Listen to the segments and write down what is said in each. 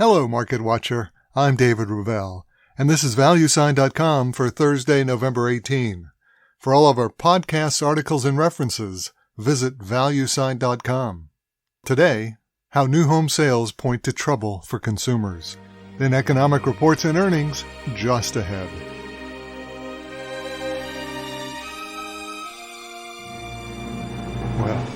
Hello, Market Watcher. I'm David Ravel, and this is ValueSign.com for Thursday, November 18. For all of our podcasts, articles, and references, visit ValueSign.com. Today, how new home sales point to trouble for consumers. Then economic reports and earnings just ahead. Well,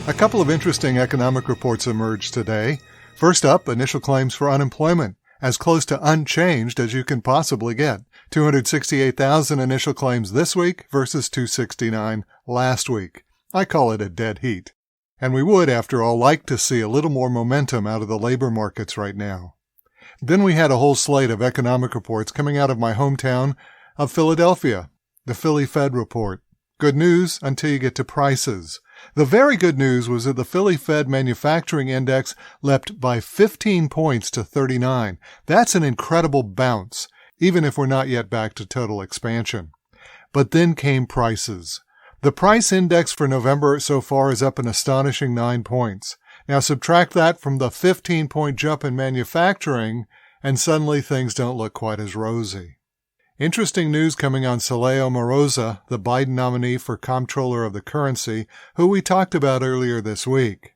a couple of interesting economic reports emerged today. First up, initial claims for unemployment, as close to unchanged as you can possibly get. 268,000 initial claims this week versus 269 last week. I call it a dead heat. And we would, after all, like to see a little more momentum out of the labor markets right now. Then we had a whole slate of economic reports coming out of my hometown of Philadelphia. The Philly Fed report. Good news until you get to prices. The very good news was that the Philly Fed Manufacturing Index leapt by 15 points to 39. That's an incredible bounce, even if we're not yet back to total expansion. But then came prices. The price index for November so far is up an astonishing 9 points. Now subtract that from the 15-point jump in manufacturing, and suddenly things don't look quite as rosy. Interesting news coming on Celaya Moroza, the Biden nominee for Comptroller of the Currency, who we talked about earlier this week.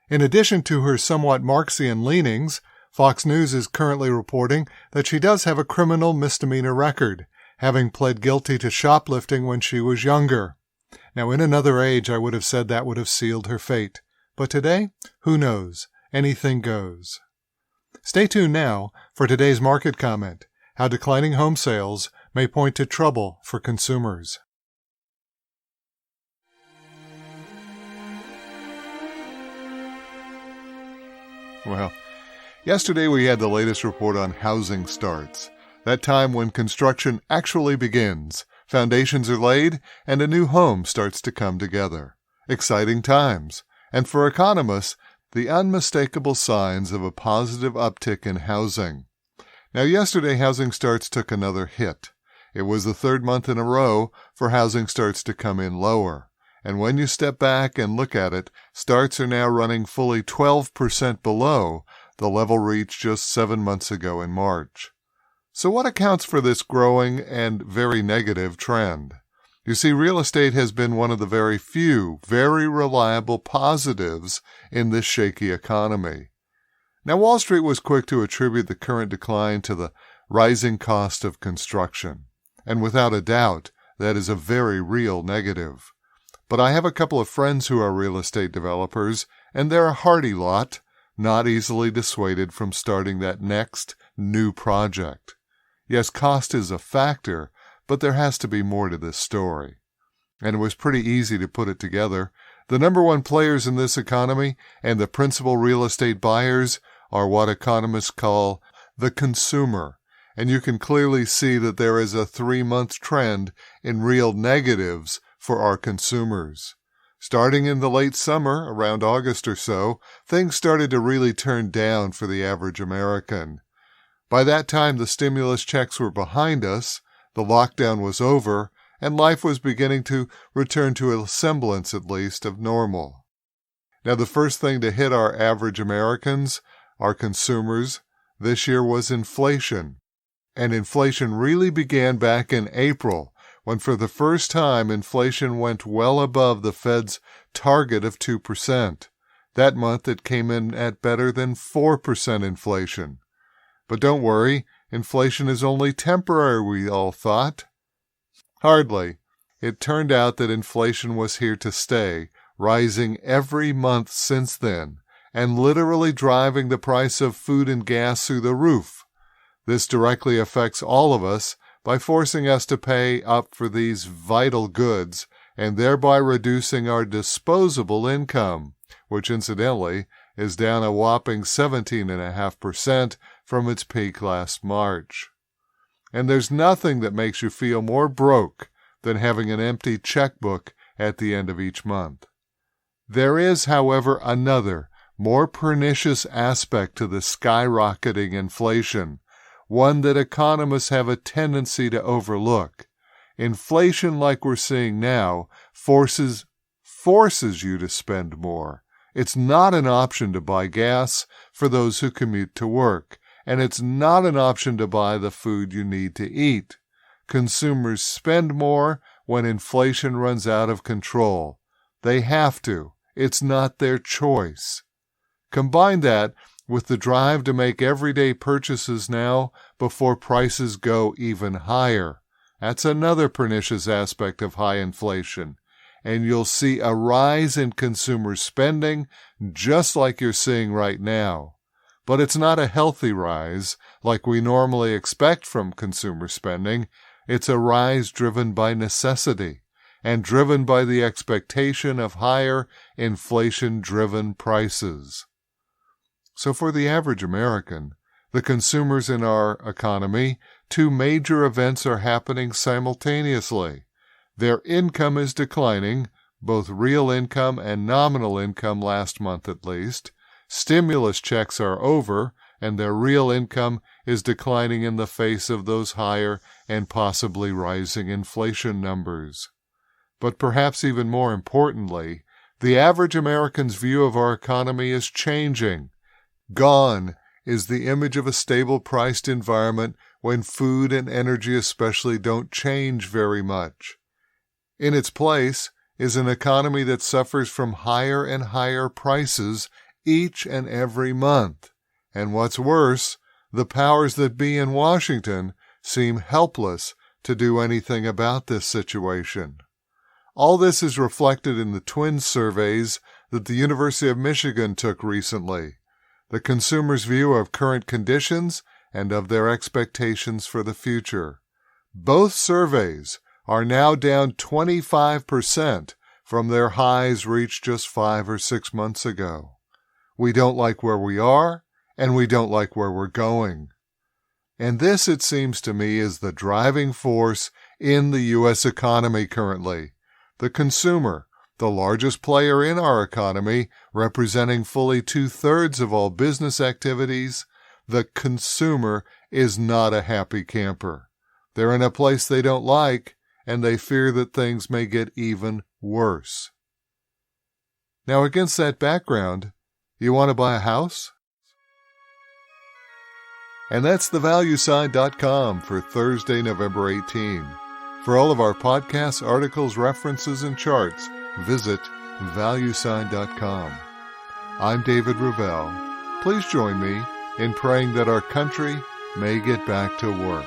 In addition to her somewhat Marxian leanings, Fox News is currently reporting that she does have a criminal misdemeanor record, having pled guilty to shoplifting when she was younger. Now, in another age, I would have said that would have sealed her fate. But today, who knows? Anything goes. Stay tuned now for today's market comment. How declining home sales may point to trouble for consumers. Well, yesterday we had the latest report on housing starts, that time when construction actually begins, foundations are laid, and a new home starts to come together. Exciting times, and for economists, the unmistakable signs of a positive uptick in housing. Now, yesterday, housing starts took another hit. It was the third month in a row for housing starts to come in lower. And when you step back and look at it, starts are now running fully 12% below the level reached just 7 months ago in March. So what accounts for this growing and very negative trend? You see, real estate has been one of the very few, very reliable positives in this shaky economy. Now, Wall Street was quick to attribute the current decline to the rising cost of construction. And without a doubt, that is a very real negative. But I have a couple of friends who are real estate developers, and they're a hardy lot, not easily dissuaded from starting that next new project. Yes, cost is a factor, but there has to be more to this story. And it was pretty easy to put it together. The number one players in this economy and the principal real estate buyers are what economists call the consumer. And you can clearly see that there is a 3-month trend in real negatives for our consumers. Starting in the late summer, around August or so, things started to really turn down for the average American. By that time, the stimulus checks were behind us, the lockdown was over, and life was beginning to return to a semblance, at least, of normal. Now, the first thing to hit our average Americans, our consumers, this year was inflation. And inflation really began back in April, when for the first time inflation went well above the Fed's target of 2%. That month it came in at better than 4% inflation. But don't worry, inflation is only temporary, we all thought. Hardly. It turned out that inflation was here to stay, rising every month since then, and literally driving the price of food and gas through the roof. This directly affects all of us by forcing us to pay up for these vital goods and thereby reducing our disposable income, which incidentally is down a whopping 17.5% from its peak last March. And there's nothing that makes you feel more broke than having an empty checkbook at the end of each month. There is, however, another, more pernicious aspect to the skyrocketing inflation, one that economists have a tendency to overlook. Inflation like we're seeing now forces you to spend more. It's not an option to buy gas for those who commute to work. and it's not an option to buy the food you need to eat. Consumers spend more when inflation runs out of control. They have to. It's not their choice. Combine that with the drive to make everyday purchases now before prices go even higher. That's another pernicious aspect of high inflation. And you'll see a rise in consumer spending just like you're seeing right now. But it's not a healthy rise like we normally expect from consumer spending. It's a rise driven by necessity and driven by the expectation of higher inflation-driven prices. So for the average American, the consumers in our economy, two major events are happening simultaneously. Their income is declining, both real income and nominal income last month at least. Stimulus checks are over, and their real income is declining in the face of those higher and possibly rising inflation numbers. But perhaps even more importantly, the average American's view of our economy is changing. Gone is the image of a stable-priced environment when food and energy especially don't change very much. In its place is an economy that suffers from higher and higher prices each and every month. And what's worse, the powers that be in Washington seem helpless to do anything about this situation. All this is reflected in the twin surveys that the University of Michigan took recently, the consumer's view of current conditions and of their expectations for the future. Both surveys are now down 25% from their highs reached just 5 or 6 months ago. We don't like where we are, and we don't like where we're going. And this, it seems to me, is the driving force in the U.S. economy currently. The consumer, the largest player in our economy, representing fully 2/3 of all business activities, the consumer is not a happy camper. They're in a place they don't like, and they fear that things may get even worse. Now, against that background, you want to buy a house? And that's thevalueside.com for Thursday, November 18. For all of our podcasts, articles, references, and charts, visit valueside.com. I'm David Ravel. Please join me in praying that our country may get back to work.